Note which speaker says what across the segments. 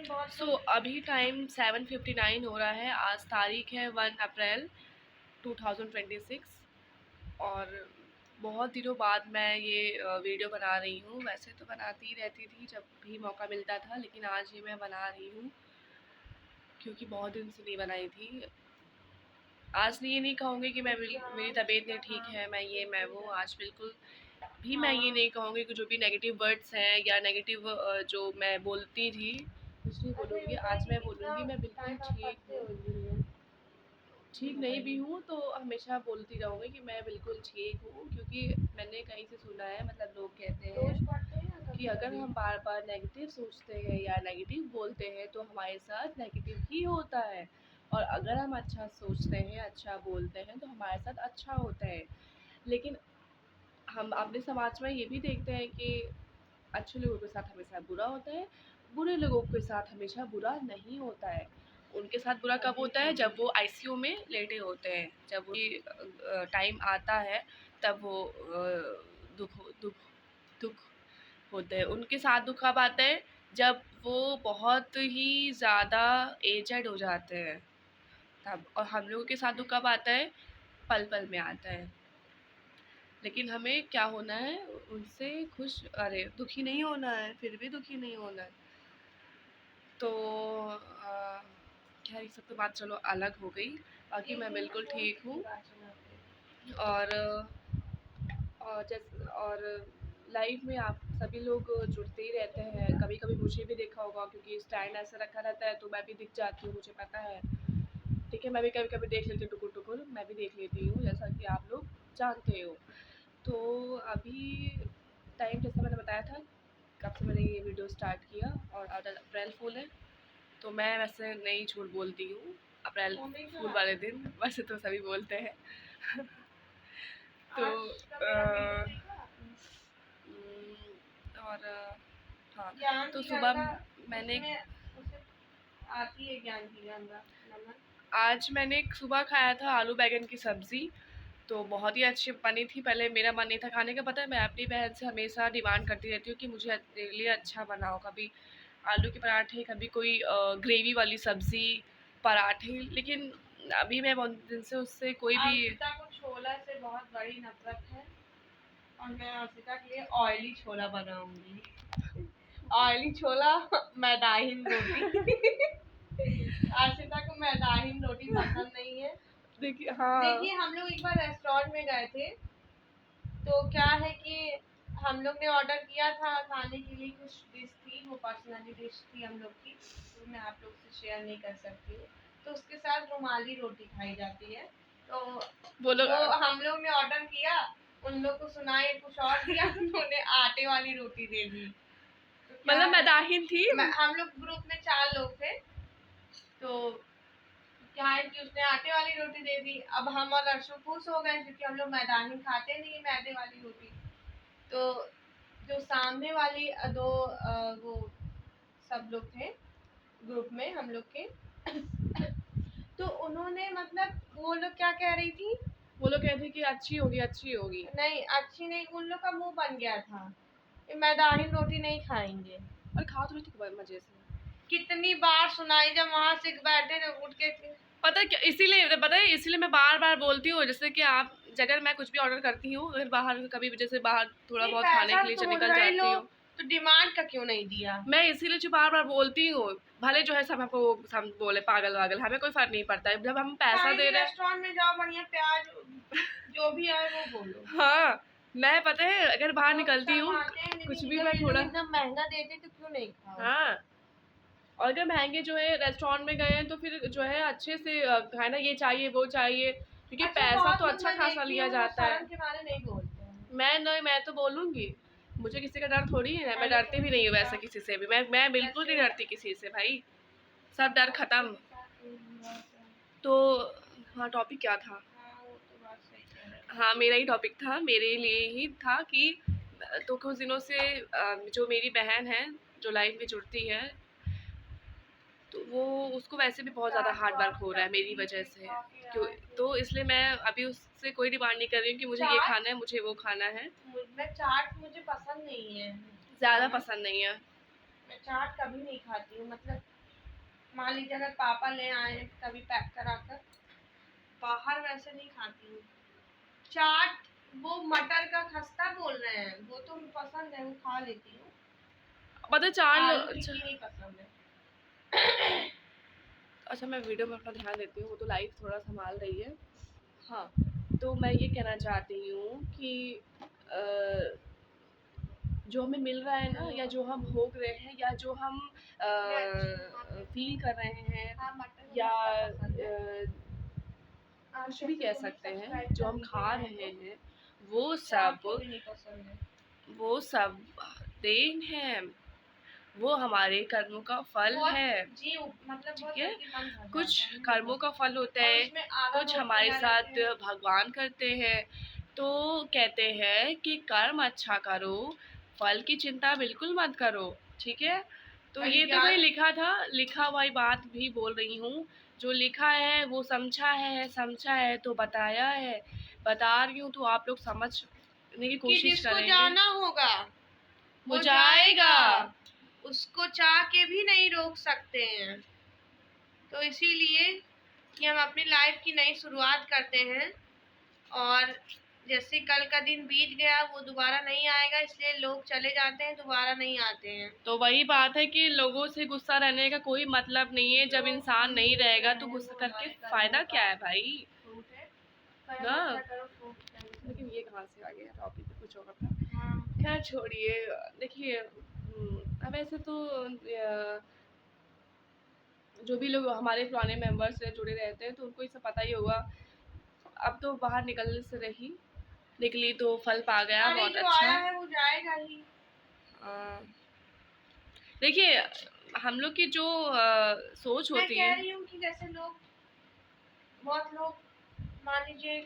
Speaker 1: अभी टाइम 7:59 हो रहा है। आज तारीख है 1 अप्रैल 2026 और बहुत दिनों बाद मैं ये वीडियो बना रही हूँ। वैसे तो बनाती ही रहती थी जब भी मौका मिलता था, लेकिन आज ही मैं बना रही हूँ क्योंकि बहुत दिन से नहीं बनाई थी। आज ये नहीं कहूँगी कि मेरी तबीयत नहीं ठीक है, मैं वो आज बिल्कुल भी मैं ये नहीं कहूँगी कि जो भी नेगेटिव वर्ड्स हैं या नेगेटिव जो मैं बोलती थी कुछ नहीं बोलूँगी। आज मैं बोलूँगी मैं बिल्कुल ठीक नहीं भी हूँ तो हमेशा बोलती रहूँगी कि मैं बिल्कुल ठीक हूँ, क्योंकि मैंने कहीं से सुना है, मतलब लोग कहते हैं कि अगर हम बार बार नेगेटिव सोचते हैं या नेगेटिव बोलते हैं तो हमारे साथ नेगेटिव ही होता है, और अगर हम अच्छा सोचते हैं, अच्छा बोलते हैं तो हमारे साथ अच्छा होता है। लेकिन हम अपने समाज में ये भी देखते हैं कि अच्छे लोगों के साथ हमेशा बुरा होता है, बुरे लोगों के साथ हमेशा बुरा नहीं होता है। उनके साथ बुरा कब होता है? जब वो आईसीयू में लेटे होते हैं, जब टाइम आता है तब वो दुख दुख दुख होते हैं। उनके साथ दुख कब आता है? जब वो बहुत ही ज़्यादा एजड हो जाते हैं तब। और हम लोगों के साथ दुख कब आता है? पल पल में आता है। लेकिन हमें क्या होना है? उनसे खुश, अरे दुखी नहीं होना है, फिर भी दुखी नहीं होना है। तो खैर ये सब तो बात चलो अलग हो गई। बाकी मैं बिल्कुल ठीक हूँ और और लाइफ में आप सभी लोग जुड़ते ही रहते हैं। कभी कभी मुझे भी देखा होगा, क्योंकि स्टैंड ऐसा रखा रहता है तो मैं भी दिख जाती हूँ, मुझे पता है। ठीक है, मैं भी कभी कभी देख लेती हूँ, टुकुर टुकुर मैं भी देख लेती हूँ, जैसा कि आप लोग जानते हो। तो अभी टाइम जैसा मैंने बताया था कब से मैंने ये वीडियो स्टार्ट किया, और आज अप्रैल फूल है तो मैं वैसे नहीं झूठ बोलती हूँ। अप्रैल फूल वाले दिन वैसे तो सभी बोलते हैं तो और हाँ, तो सुबह मैंने आती है ज्ञान की गंगा। आज मैंने सुबह खाया था आलू बैगन की सब्ज़ी, तो बहुत ही अच्छी बनी थी। पहले मेरा मन नहीं था खाने का, पता है मैं अपनी बहन से हमेशा डिमांड करती रहती हूँ कि मुझे मेरे लिए अच्छा बनाओ, कभी आलू के पराठे, कभी कोई ग्रेवी वाली सब्ज़ी, पराठे। लेकिन अभी मैं बहुत दिन से उससे कोई भी
Speaker 2: आशिता को छोला से बहुत बड़ी नफरत है और मैं आशिता के लिए ऑयली छोला बनाऊंगी। ऑयली छोला, मैदाहीन रोटी। आशिता को मैदाहीन रोटी पसंद नहीं है। देखिए हम लोग एक बार रेस्टोरेंट में गए थे, तो क्या है कि हम लोग ने ऑर्डर किया था खाने के लिए, कुछ डिश थी, वो पर्सनली डिश थी हम लोग की, तो मैं आप लोग से शेयर नहीं कर सकती हूँ। तो उसके साथ रुमाली रोटी खाई जाती है। तो वो हम लोग ने ऑर्डर किया, उन लोग को सुनाए कुछ और दिया, उन्होंने आटे वाली रोटी दे दी। तो
Speaker 1: मतलब मैदाहीन थी।
Speaker 2: हम लोग ग्रुप में 4 लोग थे, तो क्या है कि उसने आटे वाली रोटी दे दी। अब हम और अर्शु खुश हो गए क्योंकि हम लोग मैदानी खाते नहीं मैदे वाली रोटी। तो जो सामने वाली दो वो सब लोग थे ग्रुप में हम लोग के, तो उन्होंने मतलब वो लोग क्या कह रही थी,
Speaker 1: वो लोग कहते कि अच्छी होगी अच्छी होगी।
Speaker 2: नहीं अच्छी नहीं, उन लोग का मुंह बन गया था, मैदानी रोटी नहीं खाएंगे।
Speaker 1: और खा तो रही थी मजे से।
Speaker 2: कितनी बार सुनाई, जब वहां से बैठे थे उठ के।
Speaker 1: पता है इसीलिए पता है, इसीलिए मैं बार बार बोलती हूँ, जैसे कि आप अगर मैं कुछ भी ऑर्डर करती हूँ, अगर बाहर कभी जैसे बाहर थोड़ा बहुत खाने के लिए निकल जाती हूँ,
Speaker 2: तो डिमांड का क्यों नहीं दिया?
Speaker 1: मैं इसीलिए जो बार बार बोलती हूँ, भले जो है सब हमको सब बोले पागल वागल, हमें कोई फर्क नहीं पड़ता है। जब हम पैसा दे रहे हैं,
Speaker 2: रेस्टोरेंट में जाओ, बढ़िया प्याज जो भी है वो बोलो।
Speaker 1: हाँ, मैं पता है अगर बाहर निकलती हूँ कुछ भी, मैं थोड़ा
Speaker 2: इतना महंगा देते तो क्यों नहीं खाओ।
Speaker 1: हाँ, और अगर महंगे जो है रेस्टोरेंट में गए हैं तो फिर जो है अच्छे से खाना, ये चाहिए वो चाहिए, क्योंकि पैसा तो अच्छा खासा लिया जाता है।
Speaker 2: के बारे नहीं बोलते हैं।
Speaker 1: मैं तो बोलूँगी, मुझे किसी का डर थोड़ी है, मैं डरती भी नहीं हूँ वैसे किसी से भी। मैं बिल्कुल नहीं डरती किसी से भाई, सब डर खत्म। तो हाँ, टॉपिक क्या था? हाँ, मेरा ही टॉपिक था, मेरे लिए ही था कि तो कुछ दिनों से जो मेरी बहन है जो लाइफ में जुड़ती है, तो वो उसको वैसे भी बहुत ज़्यादा हार्ड वर्क हो रहा है मेरी वजह से, क्यों? तो इसलिए मैं अभी उससे कोई डिमांड नहीं कर रही हूँ कि मुझे ये खाना है, मुझे वो खाना है।
Speaker 2: मैं चाट मुझे पसंद नहीं है,
Speaker 1: ज़्यादा पसंद नहीं है।
Speaker 2: मैं चाट कभी नहीं खाती हूँ, मतलब मान लीजिए अगर पापा ले आए कभी पैक कराकर, बाहर वैसे नहीं खाती हूँ। चाट, वो मटर का खस्ता बोल रहे हैं, वो तो पसंद है, वो खा लेती हूँ।
Speaker 1: पता चार
Speaker 2: आलू टिक्की नहीं पसंद है।
Speaker 1: अच्छा, मैं वीडियो में अपना ध्यान देती हूँ, वो तो लाइफ थोड़ा संभाल रही है। हाँ, तो मैं ये कहना चाहती हूँ कि जो हमें मिल रहा है ना, या जो हम भोग रहे हैं, या जो हम फील कर रहे हैं, या कुछ भी कह सकते हैं, जो हम खा रहे हैं, वो सब देन है, वो हमारे कर्मों का फल है। ठीक है, कुछ कर्मों का फल होता है, कुछ हमारे साथ भगवान करते हैं। तो कहते हैं कि कर्म अच्छा करो, फल की चिंता बिल्कुल मत करो। ठीक है, तो ये तो कहीं लिखा था, लिखा हुआ बात भी बोल रही हूँ। जो लिखा है वो समझा है तो बताया है, बता रही हूँ, तो आप लोग समझने की कोशिश करेंगे।
Speaker 2: जाना होगा
Speaker 1: वो जाएगा,
Speaker 2: उसको चाह के भी नहीं रोक सकते हैं। तो इसीलिए कि हम अपनी लाइफ की नई शुरुआत करते हैं, और जैसे कल का दिन बीत गया वो दोबारा नहीं आएगा, इसलिए लोग चले जाते हैं, दोबारा नहीं आते हैं।
Speaker 1: तो वही बात है कि लोगों से गुस्सा रहने का कोई मतलब नहीं है। जब इंसान नहीं रहेगा तो गुस्सा करके फायदा क्या है भाई ना। लेकिन ये कहाँ से आ गया, टॉपिक पे कुछ और था। खैर छोड़िए, देखिए वैसे तो जो भी लोग हमारे पुराने मेंबर्स से जुड़े रहते हैं तो उनको ये सब पता ही होगा। अब तो बाहर निकलने से निकली तो फल पा गया, बहुत अच्छा
Speaker 2: है, वो जाएगा ही।
Speaker 1: देखिए, हम लोग की जो सोच होती है,
Speaker 2: मैं कह रही हूँ कि जैसे बहुत लोग मान लीजिए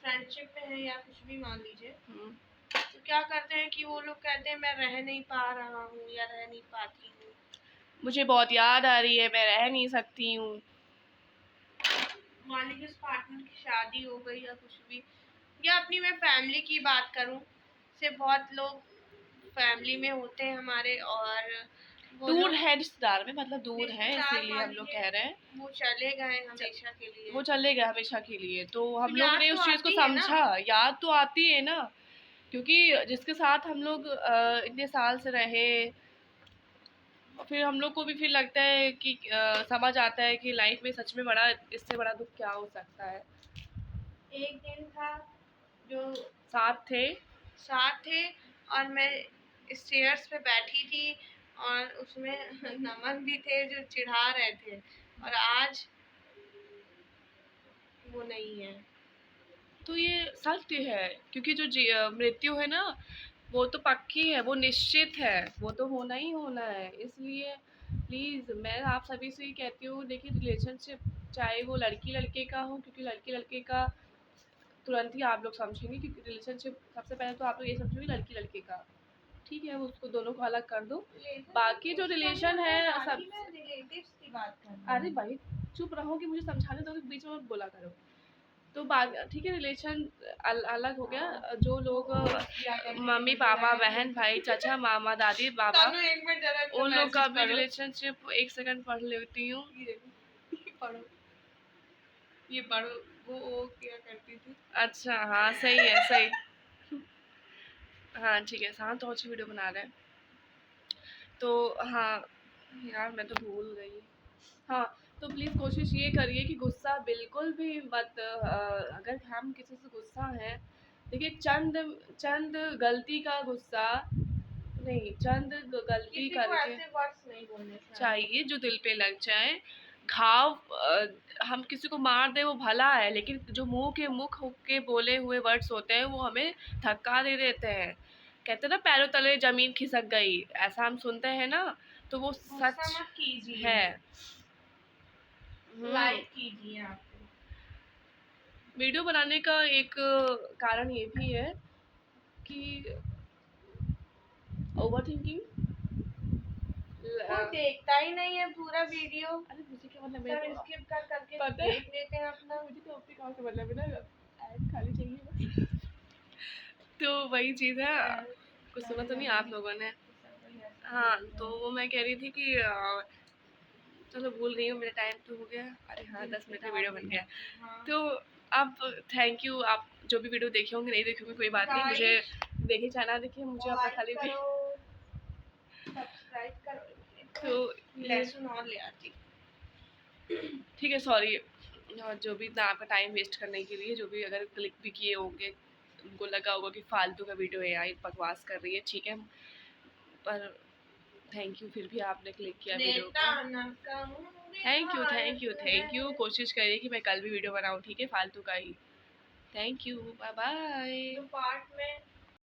Speaker 2: फ्रेंडशिप में है या कुछ भी मान लीजिए, तो क्या करते हैं कि वो लोग कहते हैं मैं रह नहीं पा रहा हूँ या रह नहीं पाती हूँ,
Speaker 1: मुझे बहुत याद आ रही है, मैं रह नहीं सकती हूँ।
Speaker 2: मान लीजिए उस पार्टनर की शादी हो गई या कुछ भी, या अपनी मैं फैमिली की बात करूँ, से बहुत लोग फैमिली में होते हैं हमारे, और
Speaker 1: दूर है रिश्तेदार में, मतलब दूर है, इसीलिए हम लोग कह रहे हैं
Speaker 2: वो चले गए हमेशा के लिए,
Speaker 1: वो चले गए हमेशा के लिए। तो हम लोग ने उस चीज को समझा, याद तो आती है ना, क्योंकि जिसके साथ हम लोग इतने साल से रहे, फिर हम लोग को भी फिर लगता है कि समझ आता है कि लाइफ में सच में बड़ा, इससे बड़ा दुख क्या हो सकता है।
Speaker 2: एक दिन था जो
Speaker 1: साथ थे
Speaker 2: और मैं स्टेयर्स पे बैठी थी, और उसमें नमन भी थे जो चिढ़ा रहे थे, और आज वो नहीं है।
Speaker 1: तो ये सत्य है, क्योंकि जो मृत्यु है ना, वो तो पक्की है, वो निश्चित है, वो तो होना ही होना है। इसलिए प्लीज़ मैं आप सभी से ही कहती हूँ, देखिए रिलेशनशिप चाहे वो लड़की लड़के का हो, क्योंकि लड़की लड़के का तुरंत ही आप लोग समझेंगे, क्योंकि रिलेशनशिप सबसे पहले तो आप लोग ये समझोगे लड़की लड़के का, ठीक है, उसको दोनों को अलग कर दो। बाकी जो रिलेशन है सब,
Speaker 2: रिलेटिव्स की बात कर,
Speaker 1: अरे भाई चुप रहो कि मुझे समझाने दो, बीच में बोला करो। तो बात ठीक है, रिलेशन अलग हो गया। जो लोग मम्मी पापा बहन भाई चाचा मामा दादी बाबा, उन लोग का भी रिलेशनशिप, एक सेकंड पढ़ लेती हूँ।
Speaker 2: ये पढ़ो, वो क्या करती थी।
Speaker 1: अच्छा हाँ, सही है, सही। हाँ ठीक है, शांत हो, वीडियो बना रहे हैं तो। हाँ यार मैं तो भूल गई। हाँ, तो प्लीज़ कोशिश ये करिए कि गुस्सा बिल्कुल भी मत, अगर हम किसी से गुस्सा हैं, देखिए चंद गलती का गुस्सा नहीं, चंद गलती करके
Speaker 2: नहीं बोलने
Speaker 1: चाहिए जो दिल पे लग जाए। घाव हम किसी को मार दे वो भला है, लेकिन जो मुख के बोले हुए वर्ड्स होते हैं वो हमें धक्का दे देते हैं। कहते हैं ना पैरों तले जमीन खिसक गई, ऐसा हम सुनते हैं ना, तो वो सच है।
Speaker 2: लाइक कीजिए आप।
Speaker 1: वीडियो बनाने का एक कारण ये भी है कि ओवर थिंकिंग,
Speaker 2: कोई देखता ही नहीं है पूरा वीडियो।
Speaker 1: अरे मुझे क्या मतलब,
Speaker 2: सब स्किप कर करके देख लेते हैं अपना।
Speaker 1: मुझे तो अपने काम से मतलब है ना, ऐड खाली चाहिए तो वही चीज़ है, कुछ सुना तो नहीं आप लोगों ने। हाँ, तो वो मैं कह रही थी कि चलो भूल गई हूँ, मेरा टाइम तो हो गया। अरे हाँ 10 मिनट का वीडियो बन गया।
Speaker 2: हाँ।
Speaker 1: तो आप थैंक यू, आप जो भी वीडियो देखे होंगे नहीं देखे होंगे कोई बात नहीं, मुझे देखे चाहे ना देखे मुझे आपका खाली भी
Speaker 2: सब्सक्राइब करो।
Speaker 1: तो
Speaker 2: लहसुन और ले आती।
Speaker 1: ठीक है सॉरी, और जो भी इतना आपका टाइम वेस्ट करने के लिए, जो भी अगर क्लिक भी किए होंगे उनको लगा होगा कि फालतू का वीडियो है यार बकवास कर रही है, ठीक है, पर थैंक यू फिर भी आपने क्लिक किया वीडियो को। थैंक यू, कोशिश करिए कि मैं कल भी वीडियो बनाऊँ, ठीक है, फालतू का ही। Thank you, bye bye.
Speaker 2: Part में